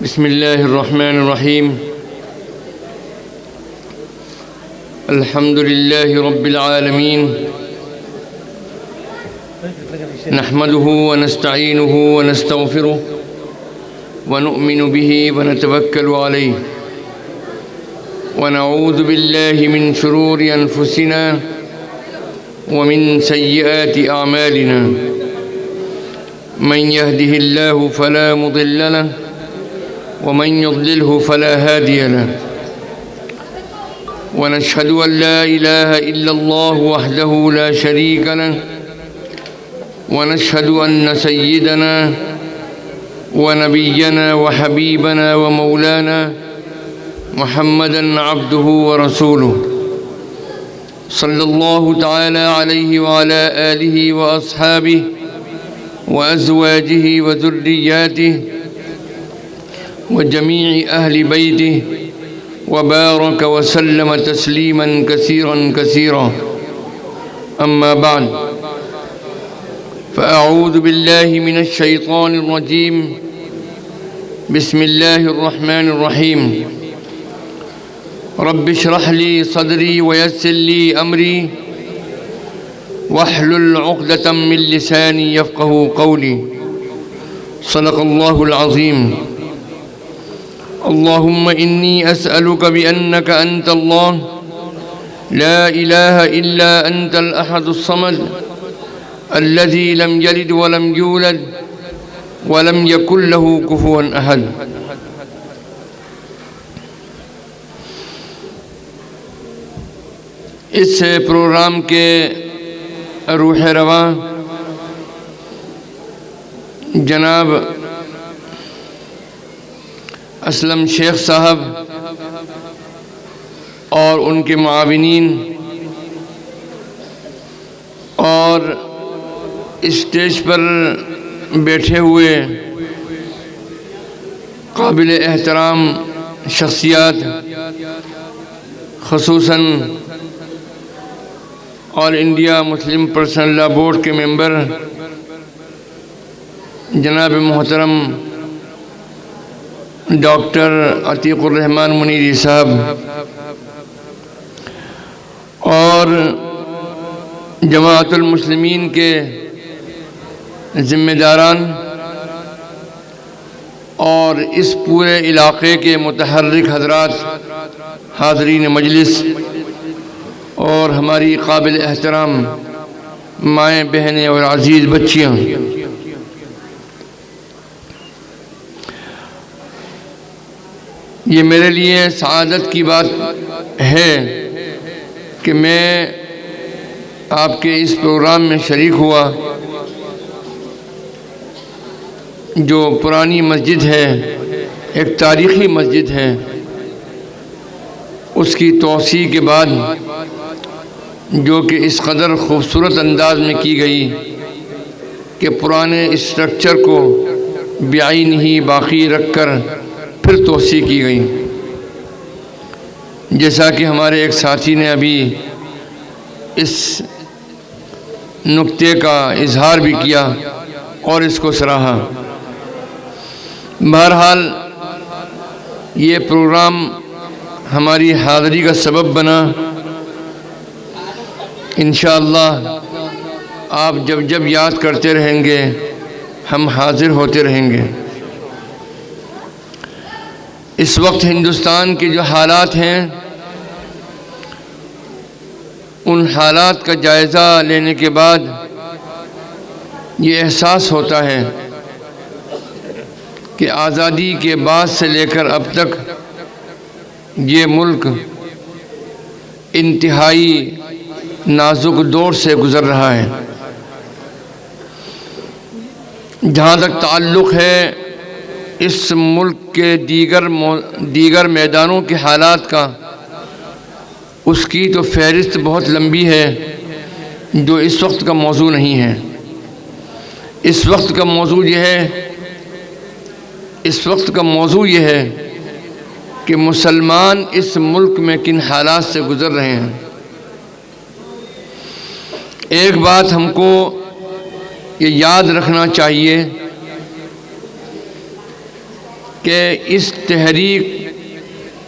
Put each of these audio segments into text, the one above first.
بسم الله الرحمن الرحيم. الحمد لله رب العالمين، نحمده ونستعينه ونستغفره ونؤمن به ونتوكل عليه، ونعوذ بالله من شرور أنفسنا ومن سيئات أعمالنا. من يهده الله فلا مضل له ومن يضلله فلا هادي له، ونشهد أن لا إله إلا الله وحده لا شريك له، ونشهد أن سيدنا ونبينا وحبيبنا ومولانا محمدًا عبده ورسوله، صلى الله تعالى عليه وعلى آله وأصحابه وأزواجه وذرياته وجميع أهل بيته وبارك وسلم تسليما كثيرا كثيرا. أما بعد، فأعوذ بالله من الشيطان الرجيم. بسم الله الرحمن الرحيم. رب اشرح لي صدري ويسر لي أمري واحلل عقدة من لساني يفقه قولي. صدق الله العظيم. اللهم إني أسألك بأنك أنت الله لا إله إلا أنت الأحد الصمد الذي لم يلد ولم يولد ولم يكن له كفوا أحد. اس پروگرام کے روح رواں جناب اسلم شیخ صاحب اور ان کے معاونین اور اسٹیج پر بیٹھے ہوئے قابل احترام شخصیات، خصوصاً آل انڈیا مسلم پرسنل لا بورڈ کے ممبر جناب محترم ڈاکٹر عتیق الرحمن منیری صاحب، اور جماعت المسلمین کے ذمہ داران اور اس پورے علاقے کے متحرک حضرات، حاضرین مجلس اور ہماری قابل احترام مائیں بہنیں اور عزیز بچیاں، یہ میرے لیے سعادت کی بات ہے کہ میں آپ کے اس پروگرام میں شریک ہوا، جو پرانی مسجد ہے، ایک تاریخی مسجد ہے، اس کی توسیع کے بعد جو کہ اس قدر خوبصورت انداز میں کی گئی کہ پرانے اسٹرکچر کو بعین ہی باقی رکھ کر پھر توسیع کی گئی. جیسا کہ ہمارے ایک ساتھی نے ابھی اس نقطے کا اظہار بھی کیا اور اس کو سراہا. بہرحال یہ پروگرام ہماری حاضری کا سبب بنا. انشاءاللہ آپ جب جب یاد کرتے رہیں گے ہم حاضر ہوتے رہیں گے. اس وقت ہندوستان کے جو حالات ہیں، ان حالات کا جائزہ لینے کے بعد یہ احساس ہوتا ہے کہ آزادی کے بعد سے لے کر اب تک یہ ملک انتہائی نازک دور سے گزر رہا ہے. جہاں تک تعلق ہے اس ملک کے دیگر میدانوں کے حالات کا، اس کی تو فہرست بہت لمبی ہے، جو اس وقت کا موضوع نہیں ہے. اس وقت کا موضوع یہ ہے کہ مسلمان اس ملک میں کن حالات سے گزر رہے ہیں. ایک بات ہم کو یہ یاد رکھنا چاہیے کہ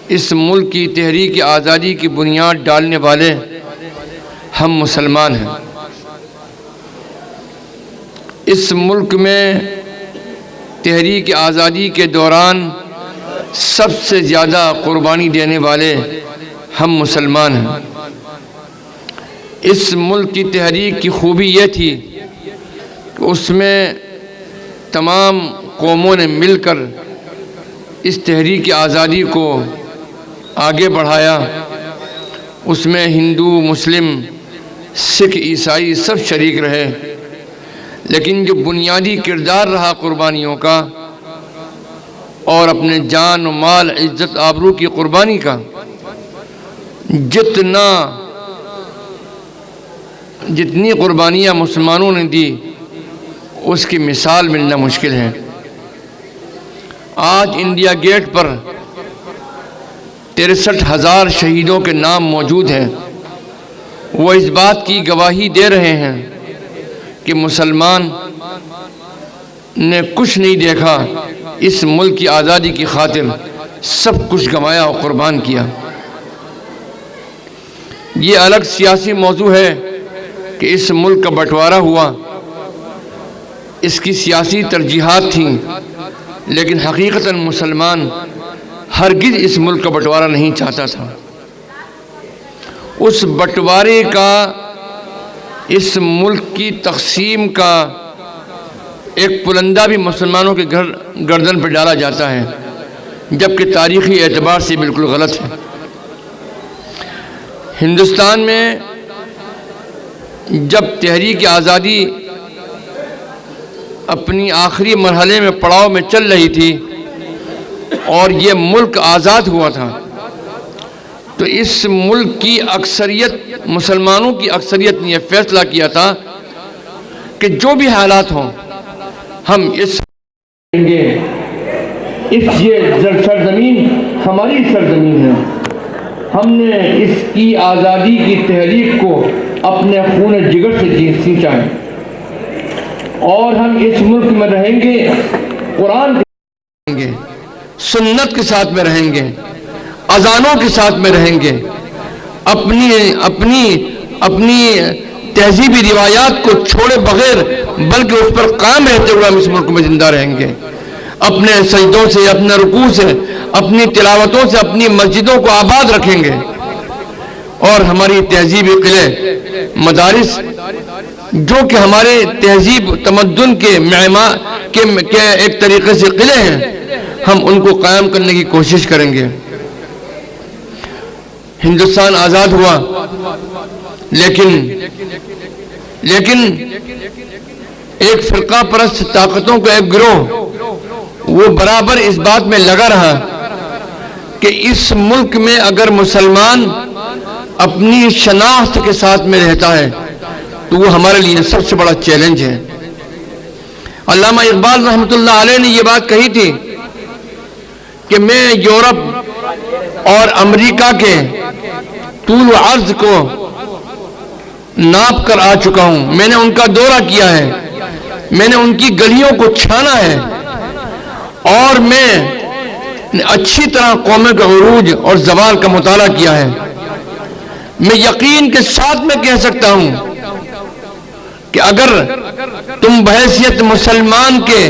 اس ملک کی تحریک آزادی کی بنیاد ڈالنے والے ہم مسلمان ہیں۔ اس ملک میں تحریک آزادی کے دوران سب سے زیادہ قربانی دینے والے ہم مسلمان ہیں۔ اس ملک کی تحریک کی خوبی یہ تھی کہ اس میں تمام قوموں نے مل کر اس تحریک آزادی کو آگے بڑھایا۔ اس میں ہندو، مسلم، سکھ، عیسائی سب شریک رہے، لیکن جو بنیادی کردار رہا قربانیوں کا اور اپنے جان و مال، عزت آبرو کی قربانی کا، جتنی قربانیاں مسلمانوں نے دی اس کی مثال ملنا مشکل ہے۔ آج انڈیا گیٹ پر 63,000 شہیدوں کے نام موجود ہیں۔ وہ اس بات کی گواہی دے رہے ہیں کہ مسلمان نے کچھ نہیں دیکھا، اس ملک کی آزادی کی خاطر سب کچھ گنوایا اور قربان کیا۔ یہ الگ سیاسی موضوع ہے کہ اس ملک کا بٹوارا ہوا، اس کی سیاسی ترجیحات تھیں، لیکن حقیقتاً مسلمان ہرگز اس ملک کا بٹوارا نہیں چاہتا تھا۔ اس بٹوارے کا، اس ملک کی تقسیم کا ایک پلندہ بھی مسلمانوں کے گردن پر ڈالا جاتا ہے، جبکہ تاریخی اعتبار سے بالکل غلط ہے۔ ہندوستان میں جب تحریک آزادی اپنی آخری مرحلے میں پڑاؤ میں چل رہی تھی اور یہ ملک آزاد ہوا تھا، تو اس ملک کی اکثریت، مسلمانوں کی اکثریت نے یہ فیصلہ کیا تھا کہ جو بھی حالات ہوں ہم یہ سرزمین ہماری سرزمین ہے، ہم نے اس کی آزادی کی تحریک کو اپنے خون جگر سے سینچا ہے، اور ہم اس ملک میں رہیں گے، قرآن کے رہیں گے، سنت کے ساتھ میں رہیں گے، اذانوں کے ساتھ میں رہیں گے، اپنی تہذیبی روایات کو چھوڑے بغیر بلکہ اس پر قائم رہتے ہوئے ہم اس ملک میں زندہ رہیں گے، اپنے سجدوں سے، اپنے رکوع سے، اپنی تلاوتوں سے اپنی مسجدوں کو آباد رکھیں گے، اور ہماری تہذیبی قلعے، مدارس جو کہ ہمارے تہذیب تمدن کے معمار کے ایک طریقے سے قلعے ہیں، ہم ان کو قائم کرنے کی کوشش کریں گے۔ ہندوستان آزاد ہوا، لیکن ایک فرقہ پرست طاقتوں کا ایک گروہ وہ برابر اس بات میں لگا رہا کہ اس ملک میں اگر مسلمان اپنی شناخت کے ساتھ میں رہتا ہے تو وہ ہمارے لیے سب سے بڑا چیلنج ہے۔ علامہ اقبال رحمۃ اللہ علیہ نے یہ بات کہی تھی کہ میں یورپ اور امریکہ کے طول و عرض کو ناپ کر آ چکا ہوں، میں نے ان کا دورہ کیا ہے، میں نے ان کی گلیوں کو چھانا ہے، اور میں اچھی طرح قوموں کے عروج اور زوال کا مطالعہ کیا ہے۔ میں یقین کے ساتھ میں کہہ سکتا ہوں کہ اگر تم بحیثیت مسلمان کے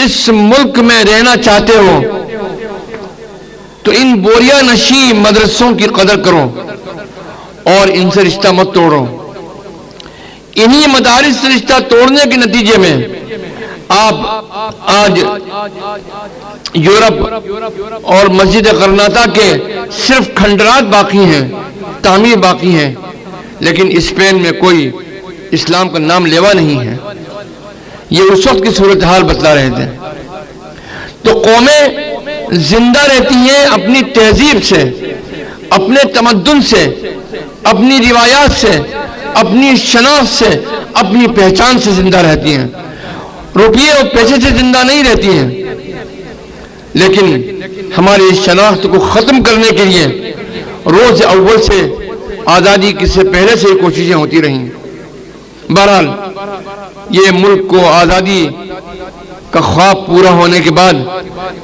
اس ملک میں رہنا چاہتے ہو تو ان بوریا نشی مدرسوں کی قدر کرو اور ان سے رشتہ مت توڑو۔ انہی مدارس سے رشتہ توڑنے کے نتیجے میں آپ آج یورپ اور مسجد غرناطہ کے صرف کھنڈرات باقی ہیں، تعمیر باقی ہیں، لیکن اسپین میں کوئی اسلام کا نام لیوا نہیں ہے۔ یہ اس وقت کی صورتحال بتلا رہے تھے۔ تو قومیں زندہ رہتی ہیں اپنی تہذیب سے، اپنے تمدن سے، اپنی روایات سے، اپنی شناخت سے، اپنی پہچان سے زندہ رہتی ہیں، روپیے اور پیسے سے زندہ نہیں رہتی ہیں۔ لیکن ہماری اس شناخت کو ختم کرنے کے لیے روز اول سے آزادی سے پہلے سے کوششیں ہوتی رہیں۔ بہرحال یہ ملک کو آزادی کا خواب پورا ہونے کے بعد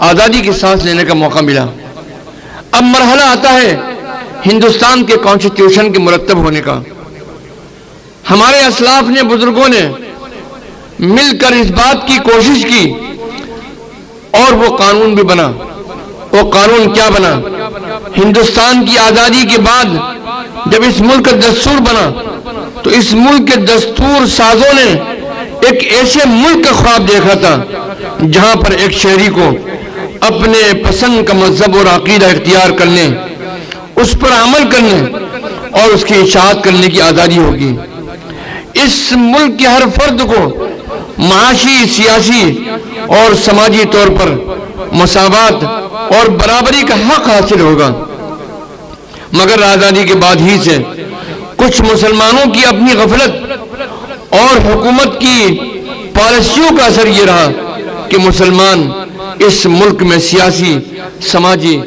آزادی کی سانس لینے کا موقع ملا۔ اب مرحلہ آتا ہے ہندوستان کے کانسٹیٹیوشن کے مرتب ہونے کا۔ ہمارے اسلاف نے، بزرگوں نے مل کر اس بات کی کوشش کی اور وہ قانون بھی بنا۔ وہ قانون کیا بنا؟ ہندوستان کی آزادی کے بعد جب اس ملک کا دستور بنا تو اس ملک کے دستور سازوں نے ایک ایسے ملک کا خواب دیکھا تھا جہاں پر ایک شہری کو اپنے پسند کا مذہب اور عقیدہ اختیار کرنے، اس پر عمل کرنے اور اس کی اطاعت کرنے کی آزادی ہوگی۔ اس ملک کے ہر فرد کو معاشی، سیاسی اور سماجی طور پر مساوات اور برابری کا حق حاصل ہوگا۔ مگر آزادی کے بعد ہی سے کچھ مسلمانوں کی اپنی غفلت اور حکومت کی پالیسیوں کا اثر یہ رہا کہ مسلمان اس ملک میں سیاسی، سماجی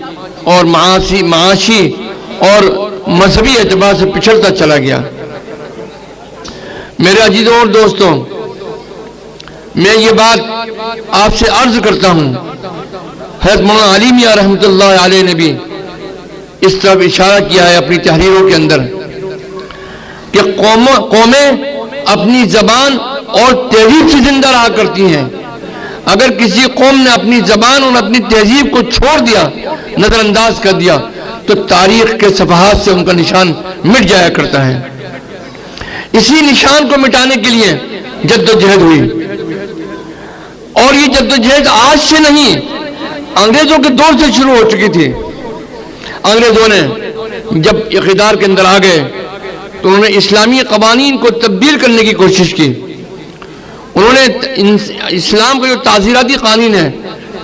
اور معاشی اور مذہبی اعتبار سے پچھڑتا چلا گیا۔ میرے عزیزوں اور دوستوں، میں یہ بات آپ سے عرض کرتا ہوں، حضرت مولانا علی میاں رحمۃ اللہ علیہ نے بھی اس طرف اشارہ کیا ہے اپنی تحریروں کے اندر کہ قومیں اپنی زبان اور تہذیب سے زندہ رہا کرتی ہیں۔ اگر کسی قوم نے اپنی زبان اور اپنی تہذیب کو چھوڑ دیا، نظر انداز کر دیا، تو تاریخ کے صفحات سے ان کا نشان مٹ جایا کرتا ہے۔ اسی نشان کو مٹانے کے لیے جدوجہد ہوئی، اور یہ جدوجہد آج سے نہیں، انگریزوں کے دور سے شروع ہو چکی تھی۔ انگریزوں نے جب اقتدار کے اندر آ گئے تو انہوں نے اسلامی قوانین کو تبدیل کرنے کی کوشش کی۔ انہوں نے اسلام کا جو تعزیراتی قانون ہے،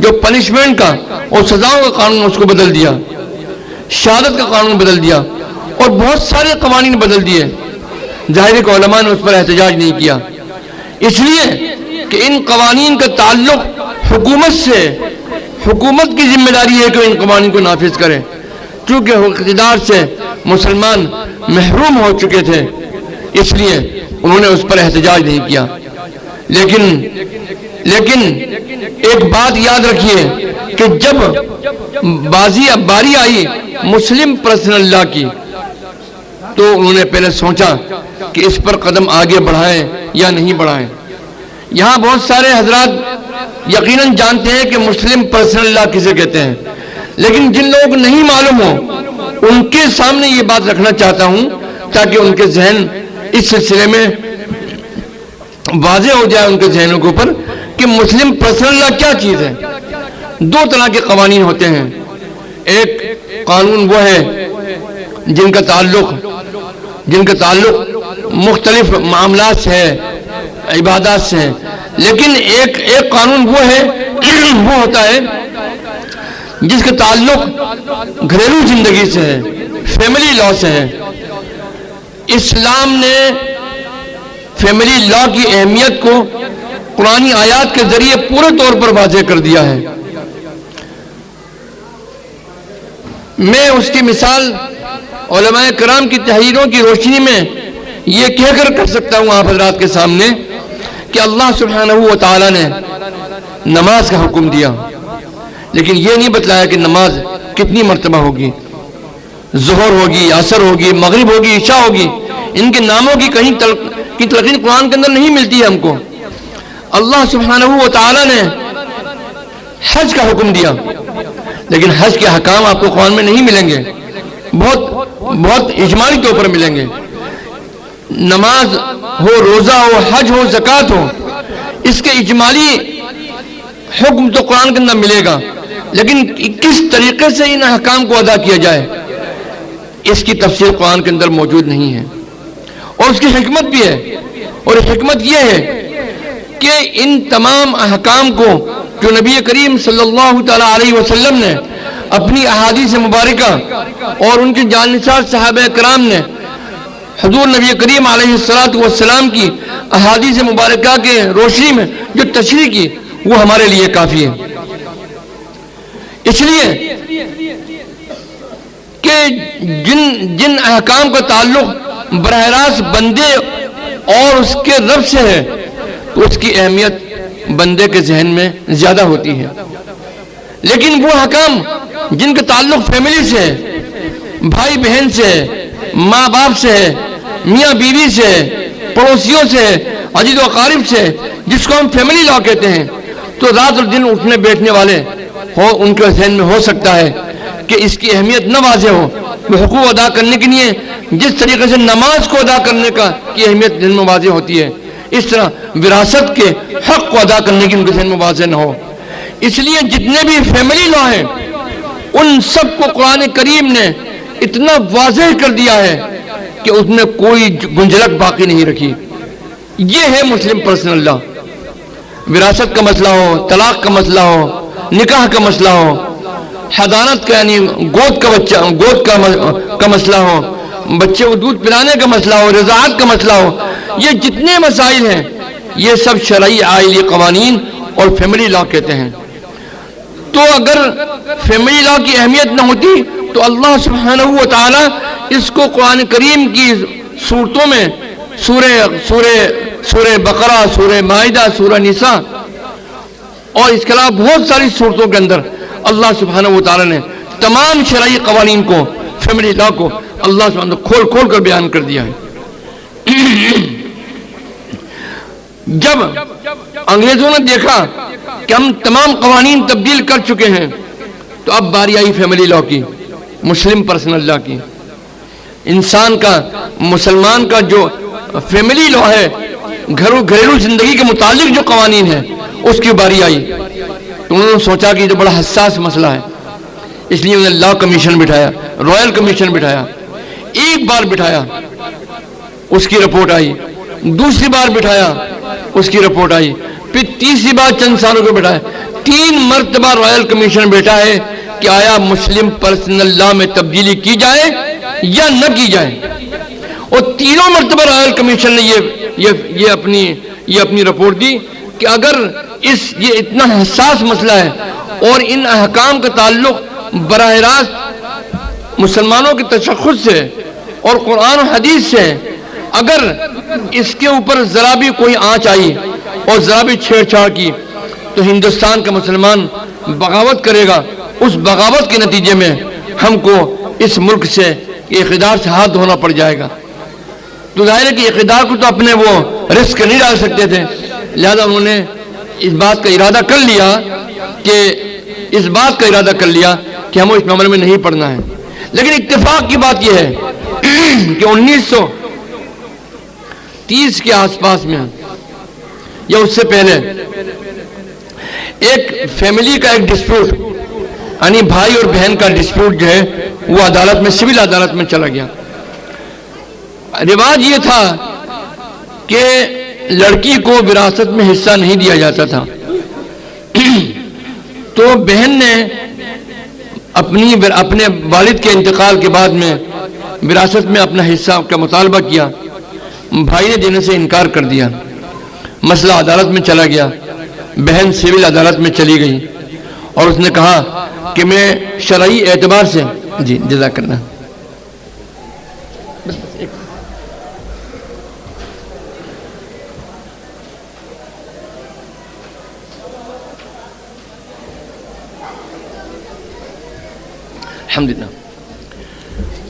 جو پنشمنٹ کا اور سزاؤں کا قانون، اس کو بدل دیا، شہادت کا قانون بدل دیا اور بہت سارے قوانین بدل دیے۔ ظاہر ہے کہ علماء نے اس پر احتجاج نہیں کیا، اس لیے کہ ان قوانین کا تعلق حکومت سے، حکومت کی ذمہ داری ہے کہ ان قوانین کو نافذ کرے۔ چونکہ اقتدار سے مسلمان محروم ہو چکے تھے، اس لیے انہوں نے اس پر احتجاج نہیں کیا۔ لیکن ایک بات یاد رکھیے کہ جب باری آئی مسلم پرسنل لا کی تو انہوں نے پہلے سوچا کہ اس پر قدم آگے بڑھائیں یا نہیں بڑھائیں۔ یہاں بہت سارے حضرات یقیناً جانتے ہیں کہ مسلم پرسنل لا کسے کہتے ہیں، لیکن جن لوگوں کو نہیں معلوم ہو ان کے سامنے یہ بات رکھنا چاہتا ہوں تاکہ ان کے ذہن اس سلسلے میں واضح ہو جائے، ان کے ذہنوں کے اوپر کہ مسلم پرسنل لا کیا چیز ہے۔ دو طرح کے قوانین ہوتے ہیں۔ ایک قانون وہ ہے جن کا تعلق مختلف معاملات سے ہے، عبادات سے ہے، لیکن ایک قانون وہ ہے وہ ہوتا ہے جس کا تعلق گھریلو زندگی سے ہے، فیملی لا سے ہے۔ اسلام نے فیملی لا کی اہمیت کو قرآنی آیات کے ذریعے پورے طور پر واضح کر دیا ہے۔ میں اس کی مثال علماء کرام کی تحریروں کی روشنی میں یہ کہہ کر سکتا ہوں آپ حضرات کے سامنے کہ اللہ سبحانہ و تعالی نے نماز کا حکم دیا، لیکن یہ نہیں بتلایا کہ نماز کتنی مرتبہ ہوگی، ظہر ہوگی، عصر ہوگی، مغرب ہوگی، عشاء ہوگی۔ ان کے ناموں کی کہیں تلقین قرآن کے اندر نہیں ملتی ہے ہم کو۔ اللہ سبحانہ و تعالی نے حج کا حکم دیا، لیکن حج کے حکام آپ کو قرآن میں نہیں ملیں گے، بہت اجمالی طور پر ملیں گے۔ نماز ہو، روزہ ہو، حج ہو، زکوٰۃ ہو، اس کے اجمالی حکم تو قرآن کے اندر ملے گا، لیکن کس طریقے سے ان احکام کو ادا کیا جائے اس کی تفصیل قرآن کے اندر موجود نہیں ہے، اور اس کی حکمت بھی ہے۔ اور حکمت یہ ہے کہ ان تمام احکام کو جو نبی کریم صلی اللہ تعالی علیہ وسلم نے اپنی احادیث مبارکہ اور ان کے جانشین صحابہ کرام نے حضور نبی کریم علیہ السلام کی احادیث مبارکہ کے روشنی میں جو تشریح کی، وہ ہمارے لیے کافی ہے۔ اس لیے کہ جن احکام کا تعلق براہ راست بندے اور اس کے رب سے ہے تو اس کی اہمیت بندے کے ذہن میں زیادہ ہوتی ہے. لیکن وہ احکام جن کا تعلق فیملی سے ہے، بھائی بہن سے، ماں باپ سے، میاں بیوی سے، پڑوسیوں سے، عزیز و اقارب سے، جس کو ہم فیملی لا کہتے ہیں، تو رات اور دن اٹھنے بیٹھنے والے ہو ان کے ذہن میں ہو سکتا ہے کہ اس کی اہمیت نہ واضح ہو. وہ حقوق ادا کرنے کے لیے جس طریقے سے نماز کو ادا کرنے کی اہمیت ذہن میں واضح ہوتی ہے، اس طرح وراثت کے حق کو ادا کرنے کی ان کے ذہن میں واضح نہ ہو. اس لیے جتنے بھی فیملی لا ہیں ان سب کو قرآن کریم نے اتنا واضح کر دیا ہے کہ اس میں کوئی گنجلک باقی نہیں رکھی. یہ ہے مسلم پرسنل لا. وراثت کا مسئلہ ہو، طلاق کا مسئلہ ہو، نکاح کا مسئلہ ہو، حضانت کا یعنی گود کا مسئلہ ہو، بچے کو دودھ پلانے کا مسئلہ ہو، رضاعت کا مسئلہ ہو، یہ جتنے مسائل ہیں یہ سب شرعی عائلی قوانین اور فیملی لا کہتے ہیں. تو اگر فیملی لا کی اہمیت نہ ہوتی تو اللہ سبحانہ و تعالی اس کو قرآن کریم کی صورتوں میں سورہ بقرہ، سورہ مائدہ، سورہ نساء اور اس کے علاوہ بہت ساری صورتوں کے اندر اللہ سبحانہ و تعالی نے تمام شرعی قوانین کو، فیملی لا کو اللہ سبحانہ کھول کھول کر بیان کر دیا ہے. جب انگریزوں نے دیکھا کہ ہم تمام قوانین تبدیل کر چکے ہیں تو اب باری آئی فیملی لا کی، مسلم پرسنل لا کی. انسان کا، مسلمان کا جو فیملی لا ہے، گھریلو زندگی کے متعلق جو قوانین ہیں اس کی باری آئی. تو انہوں نے سوچا کہ یہ تو بڑا حساس مسئلہ ہے، اس لیے انہوں نے لا کمیشن بٹھایا، رائل کمیشن بٹھایا. ایک بار بٹھایا اس کی رپورٹ آئی، دوسری بار بٹھایا اس کی رپورٹ آئی، پھر تیسری بار چند سالوں کو بٹھایا. 3 مرتبہ رائل کمیشن بیٹھا ہے کہ آیا مسلم پرسنل لا میں تبدیلی کی جائے یا نہ کی جائے. اور تینوں مرتبہ رائل کمیشن نے یہ اپنی رپورٹ دی کہ اگر یہ اتنا حساس مسئلہ ہے اور ان احکام کا تعلق براہ راست مسلمانوں کے تشخص سے اور قرآن و حدیث سے، اگر اس کے اوپر ذرا بھی کوئی آنچ آئی اور ذرا بھی چھیڑ چھاڑ کی تو ہندوستان کا مسلمان بغاوت کرے گا. اس بغاوت کے نتیجے میں ہم کو اس ملک سے اقتدار سے ہاتھ دھونا پڑ جائے گا. تو ظاہر ہے کہ اقتدار کو تو اپنے وہ رسک نہیں ڈال سکتے تھے، لہذا انہوں نے اس بات کا ارادہ کر لیا کہ ہمیں اس معاملے میں نہیں پڑنا ہے. لیکن اتفاق کی بات یہ ہے کہ 1930 کے آس پاس میں یا اس سے پہلے ایک فیملی کا ایک ڈسپیوٹ، یعنی بھائی اور بہن کا ڈسپیوٹ جو ہے وہ عدالت میں، سول عدالت میں چلا گیا. رواج یہ تھا کہ لڑکی کو وراثت میں حصہ نہیں دیا جاتا تھا. تو بہن نے اپنے والد کے انتقال کے بعد میں وراثت میں اپنا حصہ کا مطالبہ کیا. بھائی نے دینے سے انکار کر دیا. مسئلہ عدالت میں چلا گیا. بہن سول عدالت میں چلی گئی اور اس نے کہا کہ میں شرعی اعتبار سے، جی جزاک اللہ، الحمدللہ.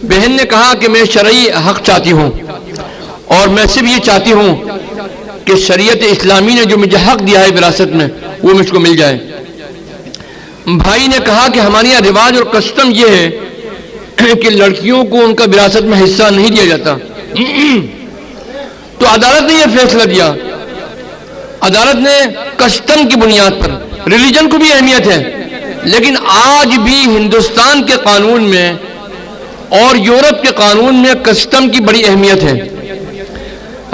بہن نے کہا کہ میں شرعی حق چاہتی ہوں اور میں صرف یہ چاہتی ہوں کہ شریعت اسلامی نے جو مجھے حق دیا ہے وراثت میں وہ مجھ کو مل جائے. بھائی نے کہا کہ ہمارے یہاں رواج اور کسٹم یہ ہے کہ لڑکیوں کو ان کا وراثت میں حصہ نہیں دیا جاتا. تو عدالت نے یہ فیصلہ دیا. عدالت نے کسٹم کی بنیاد پر، ریلیجن کو بھی اہمیت ہے لیکن آج بھی ہندوستان کے قانون میں اور یورپ کے قانون میں کسٹم کی بڑی اہمیت ہے،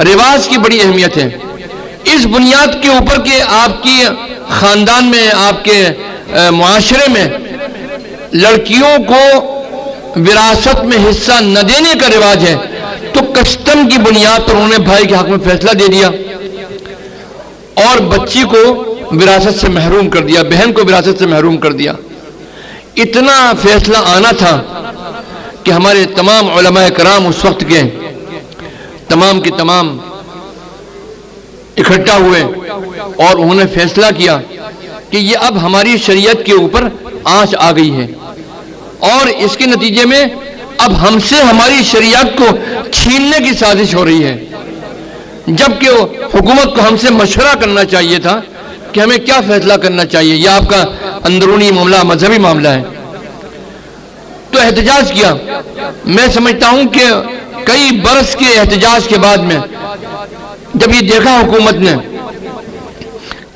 رواج کی بڑی اہمیت ہے. اس بنیاد کے اوپر کہ آپ کی خاندان میں، آپ کے معاشرے میں لڑکیوں کو وراثت میں حصہ نہ دینے کا رواج ہے، تو کسٹم کی بنیاد پر انہوں نے بھائی کے حق میں فیصلہ دے دیا اور بچی کو وراثت سے محروم کر دیا، بہن کو وراثت سے محروم کر دیا. اتنا فیصلہ آنا تھا کہ ہمارے تمام علماء کرام اس وقت کے تمام کی تمام اکٹھا ہوئے اور انہوں نے فیصلہ کیا کہ یہ اب ہماری شریعت کے اوپر آنچ آ گئی ہے اور اس کے نتیجے میں اب ہم سے ہماری شریعت کو چھیننے کی سازش ہو رہی ہے، جبکہ حکومت کو ہم سے مشورہ کرنا چاہیے تھا کہ ہمیں کیا فیصلہ کرنا چاہیے، یہ آپ کا اندرونی معاملہ، مذہبی معاملہ ہے۔ تو احتجاج کیا۔ میں سمجھتا ہوں کہ کئی برس کے احتجاج کے بعد میں جب یہ دیکھا حکومت نے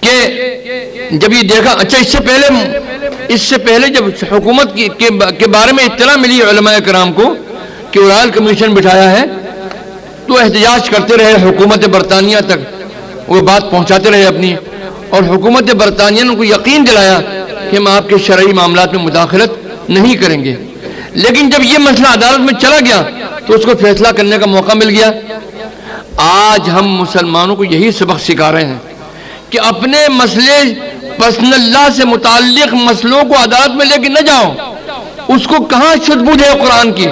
کہ جب یہ دیکھا، اچھا اس سے پہلے جب حکومت کے بارے میں اطلاع ملی علماء کرام کو کہ رائل کمیشن بٹھایا ہے، تو احتجاج کرتے رہے، حکومت برطانیہ تک وہ بات پہنچاتے رہے اپنی، اور حکومت برطانیہ نے ان کو یقین دلایا کہ ہم آپ کے شرعی معاملات میں مداخلت نہیں کریں گے۔ لیکن جب یہ مسئلہ عدالت میں چلا گیا تو اس کو فیصلہ کرنے کا موقع مل گیا۔ آج ہم مسلمانوں کو یہی سبق سکھا رہے ہیں کہ اپنے مسئلے پرسنل لا سے متعلق مسئلوں کو عدالت میں لے کے نہ جاؤ۔ اس کو کہاں شدھ بودھ ہے قرآن کی،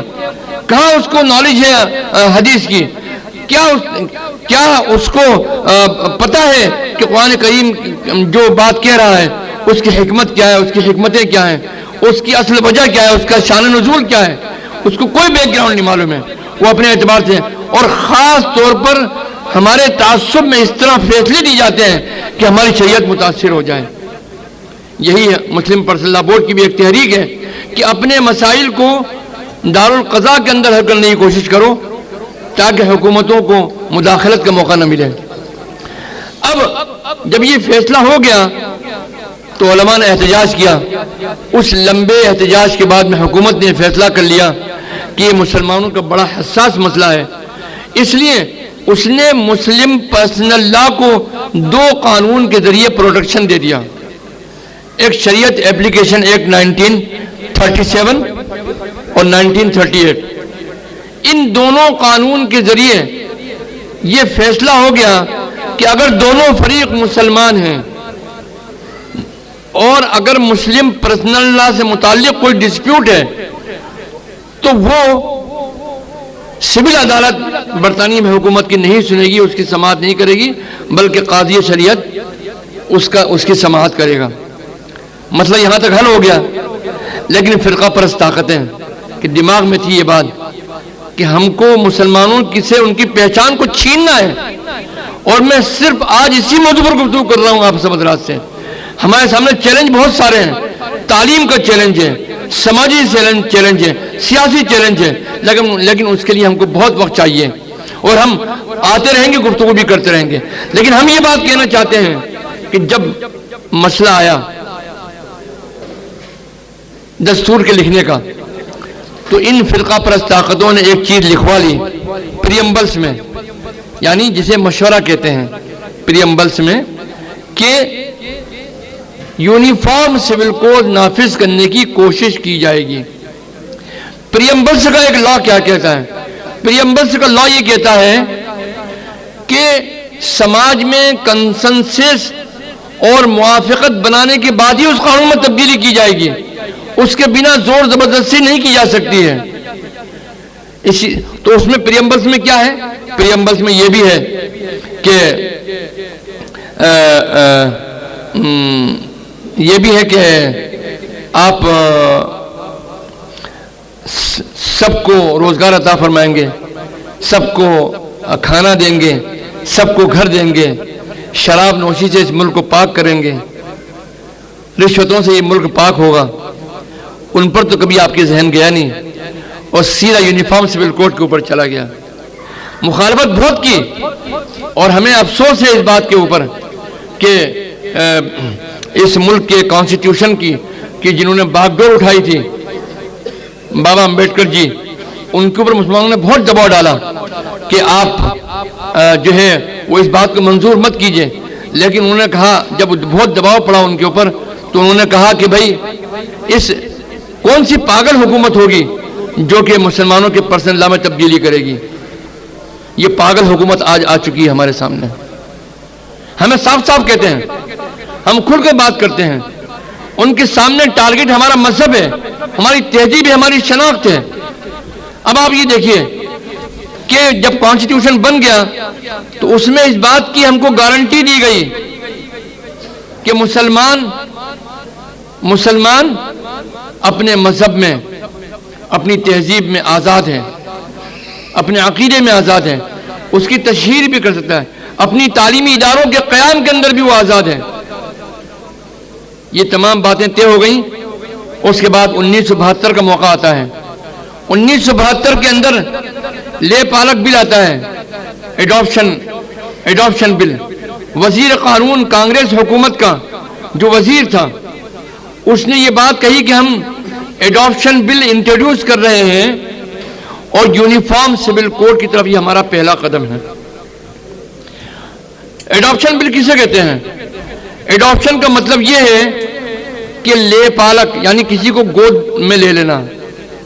کہاں اس کو نالج ہے حدیث کی، کیا اس کو پتہ ہے کہ قرآن کریم جو بات کہہ رہا ہے اس کی حکمت کیا ہے، اس کی حکمتیں کیا ہیں، اس کی اصل وجہ کیا ہے، اس کا شان نزول کیا ہے، اس کو کوئی بیک گراؤنڈ نہیں معلوم ہے۔ وہ اپنے اعتبار سے، اور خاص طور پر ہمارے تعصب میں اس طرح فیصلے دی جاتے ہیں کہ ہماری شریعت متاثر ہو جائے۔ یہی مسلم پرسنل لا بورڈ کی بھی ایک تحریک ہے کہ اپنے مسائل کو دارالقضاء کے اندر حل کرنے کی کوشش کرو تاکہ حکومتوں کو مداخلت کا موقع نہ ملے۔ اب جب یہ فیصلہ ہو گیا تو علماء نے احتجاج کیا۔ اس لمبے احتجاج کے بعد میں حکومت نے فیصلہ کر لیا کہ یہ مسلمانوں کا بڑا حساس مسئلہ ہے، اس لیے اس نے مسلم پرسنل لا کو دو قانون کے ذریعے پروٹیکشن دے دیا۔ ایک شریعت اپلیکیشن ایکٹ 1937 اور 1938، ان دونوں قانون کے ذریعے یہ فیصلہ ہو گیا کہ اگر دونوں فریق مسلمان ہیں اور اگر مسلم پرسنل لا سے متعلق کوئی ڈسپیوٹ ہے تو وہ سول عدالت برطانیہ میں حکومت کی نہیں سنے گی، اس کی سماعت نہیں کرے گی، بلکہ قاضی شریعت اس کی سماعت کرے گا۔ مسئلہ یہاں تک حل ہو گیا، لیکن فرقہ پرست طاقتیں کہ دماغ میں تھی یہ بات کہ ہم کو مسلمانوں سے ان کی پہچان کو چھیننا ہے، اور میں صرف آج اسی موضوع پر گفتگو کر رہا ہوں آپ سب حضرات سے۔ ہمارے سامنے چیلنج بہت سارے ہیں، تعلیم کا چیلنج ہے، سماجی چیلنج ہے، سیاسی چیلنج ہے، لیکن اس کے لیے ہم کو بہت وقت چاہیے، اور ہم آتے رہیں گے، گفتگو بھی کرتے رہیں گے۔ لیکن ہم یہ بات کہنا چاہتے ہیں کہ جب مسئلہ آیا دستور کے لکھنے کا تو ان فرقہ پرست طاقتوں نے ایک چیز لکھوا لی پریمبلس میں، یعنی جسے مشورہ کہتے ہیں پریمبلس میں، کہ یونیفارم سول کوڈ نافذ کرنے کی کوشش کی جائے گی۔ پریمبلس کا ایک لا کیا کہتا ہے؟ پریمبلس کا لا یہ کہتا ہے کہ سماج میں کنسنسس اور موافقت بنانے کے بعد ہی اس قانون میں تبدیلی کی جائے گی، اس کے بنا زور زبردستی نہیں کی جا سکتی ہے۔ تو اس میں پریمبلس میں کیا ہے؟ پریمبلس میں یہ بھی ہے کہ یہ بھی ہے کہ آپ سب کو روزگار عطا فرمائیں گے، سب کو کھانا دیں گے، سب کو گھر دیں گے، شراب نوشی سے اس ملک کو پاک کریں گے، رشوتوں سے یہ ملک پاک ہوگا۔ ان پر تو کبھی آپ کے ذہن گیا نہیں، اور سیدھا یونیفارم سول کوڈ کے اوپر چلا گیا۔ مخالفت بہت کی، اور ہمیں افسوس ہے اس بات کے اوپر کہ اس ملک کے کانسٹیٹیوشن کی کہ جنہوں نے باغ ڈور اٹھائی تھی بابا امبیڈکر جی، ان کے اوپر مسلمانوں نے بہت دباؤ ڈالا کہ آپ جو ہے وہ اس بات کو منظور مت کیجئے، لیکن انہوں نے کہا، جب بہت دباؤ پڑا ان کے اوپر تو انہوں نے کہا کہ بھائی اس کون سی پاگل حکومت ہوگی جو کہ مسلمانوں کے پرسنل لا میں تبدیلی کرے گی۔ یہ پاگل حکومت آج آ چکی ہے ہمارے سامنے، ہمیں صاف صاف کہتے ہیں، ہم کھل کے بات کرتے ہیں، ان کے سامنے ٹارگٹ ہمارا مذہب ہے، ہماری تہذیب ہے، ہماری شناخت ہے۔ اب آپ یہ دیکھیے کہ جب کانسٹیٹیوشن بن گیا تو اس میں اس بات کی ہم کو گارنٹی دی گئی کہ مسلمان اپنے مذہب میں، اپنی تہذیب میں آزاد ہے، اپنے عقیدے میں آزاد ہے، اس کی تشہیر بھی کر سکتا ہے، اپنی تعلیمی اداروں کے قیام کے اندر بھی وہ آزاد ہے۔ یہ تمام باتیں طے ہو گئیں۔ اس کے بعد 1972 کا موقع آتا ہے۔ 1972 کے اندر لے پالک بل آتا ہے، ایڈاپشن بل۔ وزیر قانون کانگریس حکومت کا جو وزیر تھا اس نے یہ بات کہی کہ ہم ایڈاپشن بل انٹروڈیوس کر رہے ہیں اور یونیفارم سول کوڈ کی طرف یہ ہمارا پہلا قدم ہے۔ ایڈاپشن بل کسے کہتے ہیں؟ ایڈاپشن کا مطلب یہ ہے کہ لے پالک یعنی کسی کو گود میں لے لینا،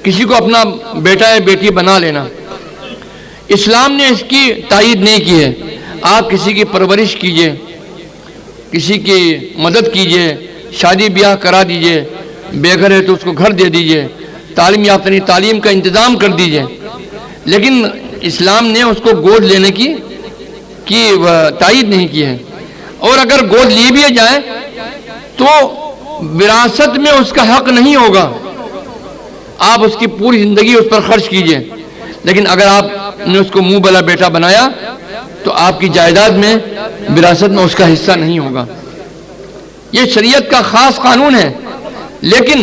کسی کو اپنا بیٹا یا بیٹی بنا لینا۔ اسلام نے اس کی تائید نہیں کی ہے۔ آپ کسی کی پرورش کیجئے، کسی کی مدد کیجئے، شادی بیاہ کرا دیجئے، بے گھر ہے تو اس کو گھر دے دیجئے، تعلیم یافتہ نہیں تعلیم کا انتظام کر دیجئے، لیکن اسلام نے اس کو گود لینے کی تائید نہیں کی ہے۔ اور اگر گود لی بھی جائے تو وراثت میں اس کا حق نہیں ہوگا، آپ اس کی پوری زندگی اس پر خرچ کیجئے، لیکن اگر آپ نے اس کو منہ بلا بیٹا بنایا تو آپ کی جائیداد میں وراثت میں اس کا حصہ نہیں ہوگا۔ یہ شریعت کا خاص قانون ہے، لیکن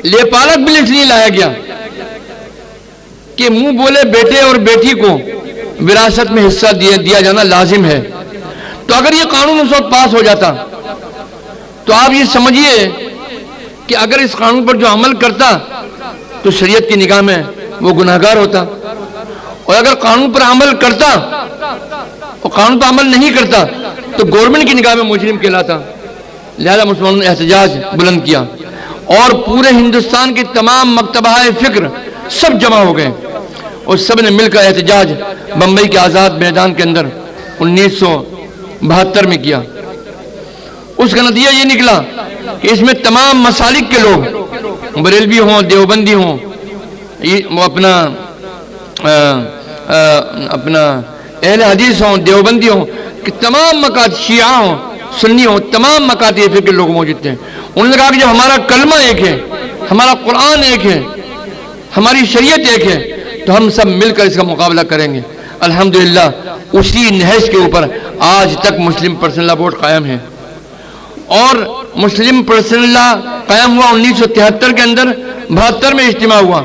لے پالک بل اس لیے لایا گیا کہ منہ بولے بیٹے اور بیٹی کو وراثت میں حصہ دیا جانا لازم ہے۔ تو اگر یہ قانون اس وقت پاس ہو جاتا تو آپ یہ سمجھیے کہ اگر اس قانون پر جو عمل کرتا تو شریعت کی نگاہ میں وہ گناہگار ہوتا، اور اگر قانون پر عمل کرتا اور قانون پر عمل نہیں کرتا تو گورنمنٹ کی نگاہ میں مجرم کہلاتا۔ لہذا مسلمانوں نے احتجاج بلند کیا اور پورے ہندوستان کے تمام مکتبہ فکر سب جمع ہو گئے اور سب نے مل کر احتجاج بمبئی کے آزاد میدان کے اندر 1972 میں کیا۔ اس کا نتیجہ یہ نکلا کہ اس میں تمام مسالک کے لوگ، بریلوی ہوں، دیوبندی ہوں، وہ اپنا اہل حدیث ہوں، دیوبندی ہوں، کہ تمام مکاتب شیعہ ہوں، سنی ہوں، تمام مکاتب فکر کے لوگ موجود تھے۔ انہوں نے کہا کہ جب ہمارا کلمہ ایک ہے، ہمارا قرآن ایک ہے، ہماری شریعت ایک ہے تو ہم سب مل کر اس کا مقابلہ کریں گے۔ الحمدللہ اسی نہج کے اوپر آج تک مسلم پرسنل لا بورڈ قائم ہے، اور مسلم پرسنل لا قائم ہوا 1973 کے اندر، 72 میں اجتماع ہوا،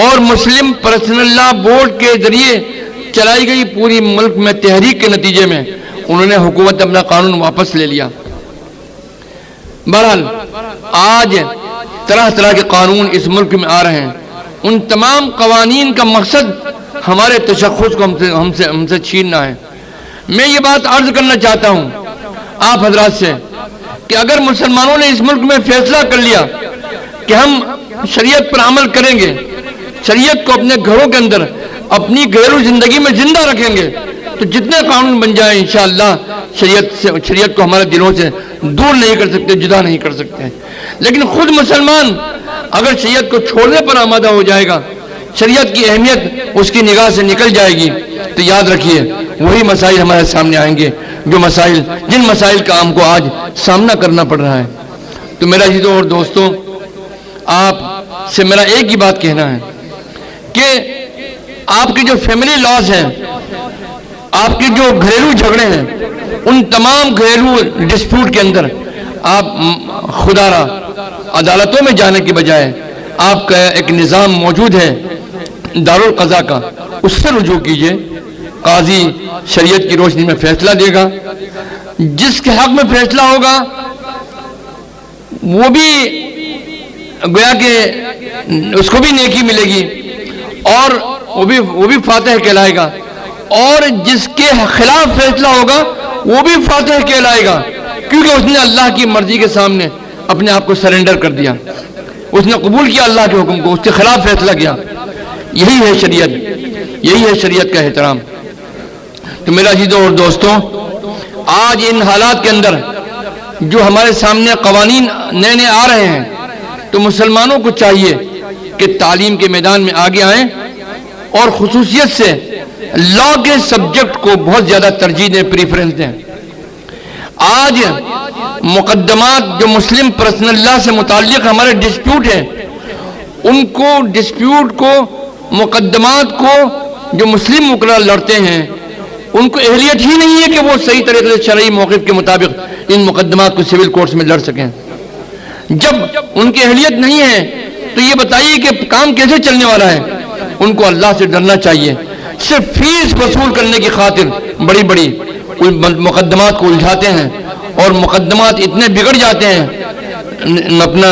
اور مسلم پرسنل لا بورڈ کے ذریعے چلائی گئی پوری ملک میں تحریک کے نتیجے میں انہوں نے حکومت اپنا قانون واپس لے لیا۔ بہرحال آج طرح طرح کے قانون اس ملک میں آ رہے ہیں، ان تمام قوانین کا مقصد ہمارے تشخص کو ہم سے چھیننا ہے۔ میں یہ بات عرض کرنا چاہتا ہوں آپ حضرات سے کہ اگر مسلمانوں نے اس ملک میں فیصلہ کر لیا کہ ہم شریعت پر عمل کریں گے، شریعت کو اپنے گھروں کے اندر اپنی گھریلو زندگی میں زندہ رکھیں گے، تو جتنے قانون بن جائیں انشاءاللہ شریعت کو ہمارے دلوں سے دور نہیں کر سکتے، جدا نہیں کر سکتے۔ لیکن خود مسلمان اگر شریعت کو چھوڑنے پر آمادہ ہو جائے گا، شریعت کی اہمیت اس کی نگاہ سے نکل جائے گی، تو یاد رکھیے وہی مسائل ہمارے سامنے آئیں گے جن مسائل کا ہم کو آج سامنا کرنا پڑ رہا ہے۔ تو میرا عزیزوں اور دوستوں، آپ سے میرا ایک ہی بات کہنا ہے کہ آپ کے جو فیملی لاز ہیں، آپ کے جو گھریلو جھگڑے ہیں، ان تمام گھریلو ڈسپیوٹ کے اندر آپ خدا را عدالتوں میں جانے کی بجائے آپ کا ایک نظام موجود ہے دارالقضاء کا، اس سے رجوع کیجئے۔ قاضی شریعت کی روشنی میں فیصلہ دے گا، جس کے حق میں فیصلہ ہوگا وہ بھی گویا کہ اس کو بھی نیکی ملے گی، اور وہ بھی فاتح کہلائے گا، اور جس کے خلاف فیصلہ ہوگا وہ بھی فاتح کہلائے گا، کیونکہ اس نے اللہ کی مرضی کے سامنے اپنے آپ کو سرنڈر کر دیا، اس نے قبول کیا اللہ کے حکم کو، اس کے خلاف فیصلہ کیا۔ یہی ہے شریعت، یہی ہے شریعت کا احترام۔ تو میرا عزیزوں اور دوستوں، آج ان حالات کے اندر جو ہمارے سامنے قوانین نئے نئے آ رہے ہیں، تو مسلمانوں کو چاہیے کہ تعلیم کے میدان میں آگے آئیں اور خصوصیت سے لا کے سبجیکٹ کو بہت زیادہ ترجیح دیں، پریفرنس دیں۔ آج مقدمات جو مسلم پرسنل لا سے متعلق ہمارے ڈسپیوٹ ہیں، ان کو ڈسپیوٹ کو، مقدمات کو جو مسلم وکلاء لڑتے ہیں ان کو اہلیت ہی نہیں ہے کہ وہ صحیح طریقے سے شرعی موقف کے مطابق ان مقدمات کو سول کورٹس میں لڑ سکیں۔ جب ان کی اہلیت نہیں ہے تو یہ بتائیے کہ کام کیسے چلنے والا ہے؟ ان کو اللہ سے ڈرنا چاہیے۔ صرف فیس وصول کرنے کی خاطر بڑی بڑی مقدمات کو الجھاتے ہیں، اور مقدمات اتنے بگڑ جاتے ہیں اپنا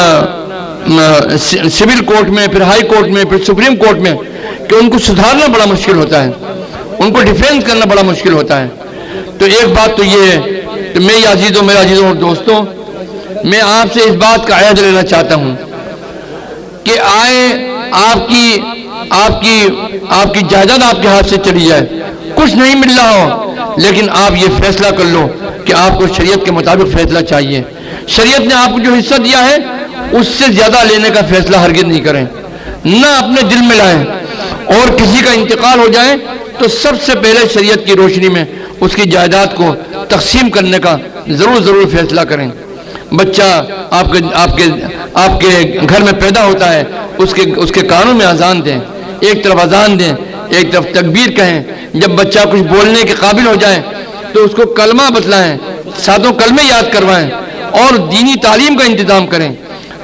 سول کورٹ میں، پھر ہائی کورٹ میں، پھر سپریم کورٹ میں، کہ ان کو سدھارنا بڑا مشکل ہوتا ہے، ان کو ڈیفینس کرنا بڑا مشکل ہوتا ہے۔ تو ایک بات تو یہ ہے کہ میرے عزیزوں اور دوستوں، میں آپ سے اس بات کا عہد لینا چاہتا ہوں کہ آئے آپ کی جائیداد آپ کے ہاتھ سے چلی جائے، کچھ نہیں مل رہا ہو، لیکن آپ یہ فیصلہ کر لو کہ آپ کو شریعت کے مطابق فیصلہ چاہیے۔ شریعت نے آپ کو جو حصہ دیا ہے اس سے زیادہ لینے کا فیصلہ ہرگز نہیں کریں، نہ اپنے دل میں لائیں۔ اور کسی کا انتقال ہو جائے تو سب سے پہلے شریعت کی روشنی میں اس کی جائیداد کو تقسیم کرنے کا ضرور فیصلہ کریں۔ بچہ آپ کے گھر میں پیدا ہوتا ہے، اس کے کانوں میں اذان دیں، ایک طرف اذان دیں، ایک طرف تکبیر کہیں۔ جب بچہ کچھ بولنے کے قابل ہو جائے تو اس کو کلمہ بتلائیں، ساتوں کلمے یاد کروائیں، اور دینی تعلیم کا انتظام کریں۔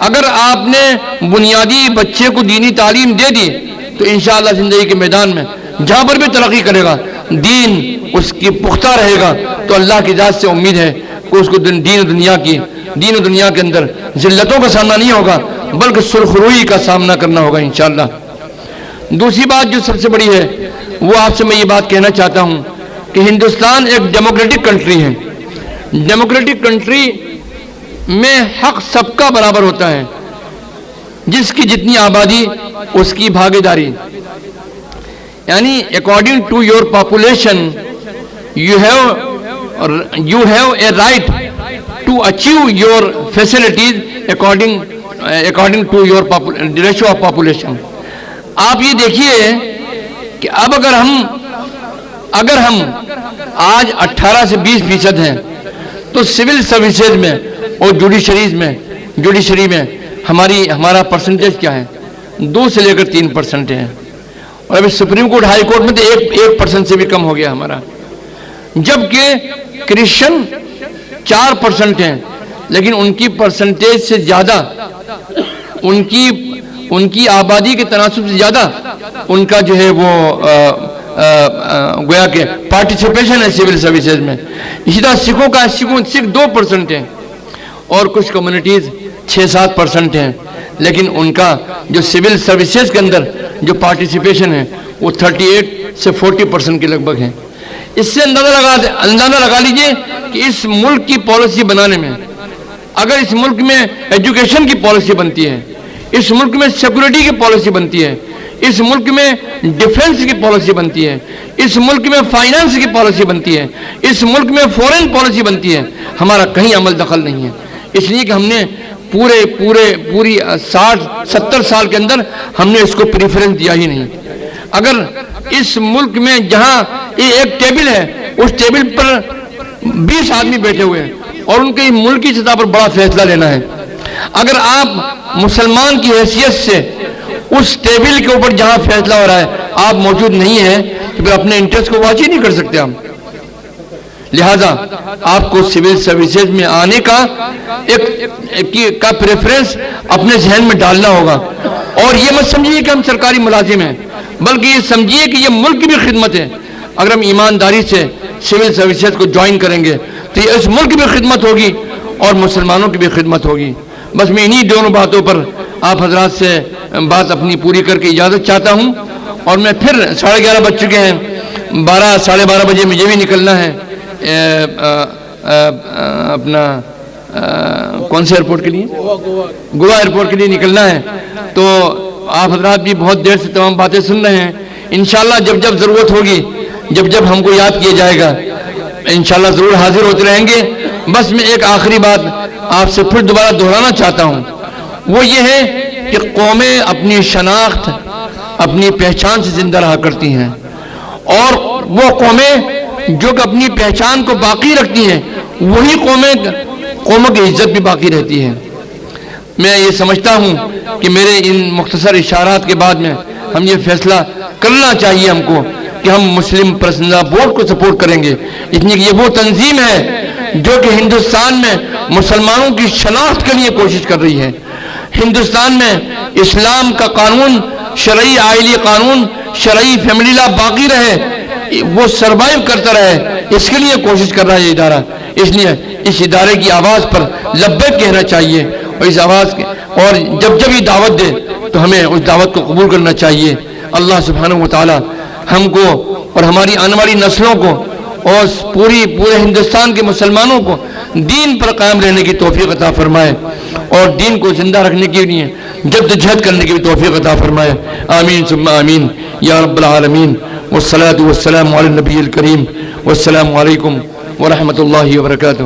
اگر آپ نے بنیادی بچے کو دینی تعلیم دے دی تو انشاءاللہ زندگی کے میدان میں جہاں پر بھی ترقی کرے گا، دین اس کی پختہ رہے گا، تو اللہ کی ذات سے امید ہے کہ اس کو دین و دنیا کے اندر ذلتوں کا سامنا نہیں ہوگا، بلکہ سرخروئی کا سامنا کرنا ہوگا انشاءاللہ۔ دوسری بات جو سب سے بڑی ہے وہ آپ سے میں یہ بات کہنا چاہتا ہوں کہ ہندوستان ایک ڈیموکریٹک کنٹری ہے۔ ڈیموکریٹک کنٹری میں حق سب کا برابر ہوتا ہے، جس کی جتنی آبادی اس کی بھاگی داری، یعنی according to your population you have a right to achieve your facilities according to your ratio of population. آپ یہ دیکھیے کہ اب اگر ہم آج 18 سے 20% ہیں تو سول سروسز میں اور جوڈیشری میں ہمارا پرسنٹیج کیا ہے؟ 2 سے لے کر 3% ہے، اور ابھی سپریم کورٹ ہائی کورٹ میں تو 1% سے بھی کم ہو گیا ہمارا، جبکہ کرسچن 4% ہیں، لیکن ان کی پرسنٹیج سے زیادہ، ان کی آبادی کے تناسب سے زیادہ ان کا جو ہے وہ گویا کہ پارٹیسپیشن ہے سول سروسز میں۔ اسی طرح سکھ 2% ہیں، اور کچھ کمیونٹیز 6-7% ہیں، لیکن ان کا جو سول سروسز کے اندر جو پارٹیسپیشن ہے وہ 38 سے 40% کے لگ بھگ ہے۔ اس سے اندازہ لگا لیجئے کہ اس ملک کی پالیسی بنانے میں، اگر اس ملک میں ایجوکیشن کی پالیسی بنتی ہے، اس ملک میں سیکورٹی کی پالیسی بنتی ہے، اس ملک میں ڈیفنس کی پالیسی بنتی ہے، اس ملک میں فائنانس کی پالیسی بنتی ہے، اس ملک میں فورن پالیسی بنتی ہے، ہمارا کہیں عمل دخل نہیں ہے، اس لیے کہ ہم نے پوری 60-70 سال کے اندر ہم نے اس کو پریفرنس دیا ہی نہیں۔ اگر اس ملک میں جہاں ایک ٹیبل ہے، اس ٹیبل پر 20 آدمی بیٹھے ہوئے ہیں اور ان کے ملکی سطح پر بڑا فیصلہ لینا ہے، اگر آپ مسلمان کی حیثیت سے اس ٹیبل کے اوپر جہاں فیصلہ ہو رہا ہے آپ موجود نہیں ہیں تو پھر اپنے انٹرسٹ کو واچ ہی نہیں کر سکتے ہم۔ لہذا آپ کو سول سروسز میں آنے کا پریفرنس اپنے ذہن میں ڈالنا ہوگا، اور یہ مت سمجھیے کہ ہم سرکاری ملازم ہیں، بلکہ یہ سمجھیے کہ یہ ملک کی بھی خدمت ہے۔ اگر ہم ایمانداری سے سول سروسز کو جوائن کریں گے تو یہ اس ملک کی بھی خدمت ہوگی اور مسلمانوں کی بھی خدمت ہوگی۔ بس میں انہی دونوں باتوں پر آپ حضرات سے بات اپنی پوری کر کے اجازت چاہتا ہوں، اور میں پھر 11:30 بج چکے ہیں، 12-12:30 بجے مجھے بھی نکلنا ہے اپنا کون سے ایئرپورٹ کے لیے؟ گوا ایئرپورٹ کے لیے نکلنا ہے۔ تو آپ حضرات بھی بہت دیر سے تمام باتیں سن رہے ہیں، انشاءاللہ جب ضرورت ہوگی، جب ہم کو یاد کیا جائے گا انشاءاللہ ضرور حاضر ہوتے رہیں گے۔ بس میں ایک آخری بات آپ سے پھر دوبارہ دہرانا چاہتا ہوں، وہ یہ ہے کہ قومیں اپنی شناخت، اپنی پہچان سے زندہ رہا کرتی ہیں، اور وہ قومیں جو کہ اپنی پہچان کو باقی رکھتی ہیں وہی قوموں کی عزت بھی باقی رہتی ہے۔ میں یہ سمجھتا ہوں کہ میرے ان مختصر اشارات کے بعد میں ہم یہ فیصلہ کرنا چاہیے ہم کو کہ ہم مسلم پسندیدہ بورڈ کو سپورٹ کریں گے، اس لیے کہ یہ وہ تنظیم ہے جو کہ ہندوستان میں مسلمانوں کی شناخت کے لیے کوشش کر رہی ہے۔ ہندوستان میں اسلام کا قانون، شرعی آئلی قانون، شرعی فیملی لا باقی رہے، وہ سروائیو کرتا رہے، اس کے لیے کوشش کر رہا ہے یہ ادارہ۔ اس لیے اس ادارے کی آواز پر لبیک کہنا چاہیے، اور اس آواز کے اور جب یہ دعوت دے تو ہمیں اس دعوت کو قبول کرنا چاہیے۔ اللہ سبحانہ و تعالی ہم کو اور ہماری آنے والی نسلوں کو اور پورے ہندوستان کے مسلمانوں کو دین پر قائم رہنے کی توفیق عطا فرمائے، اور دین کو زندہ رکھنے کے لیے جدوجہد کرنے کی بھی توفیق عطا فرمائے۔ آمین ثم آمین یا رب العالمین، والصلاة والسلام علی النبی الکریم، والسلام علیکم ورحمۃ اللہ وبرکاتہ۔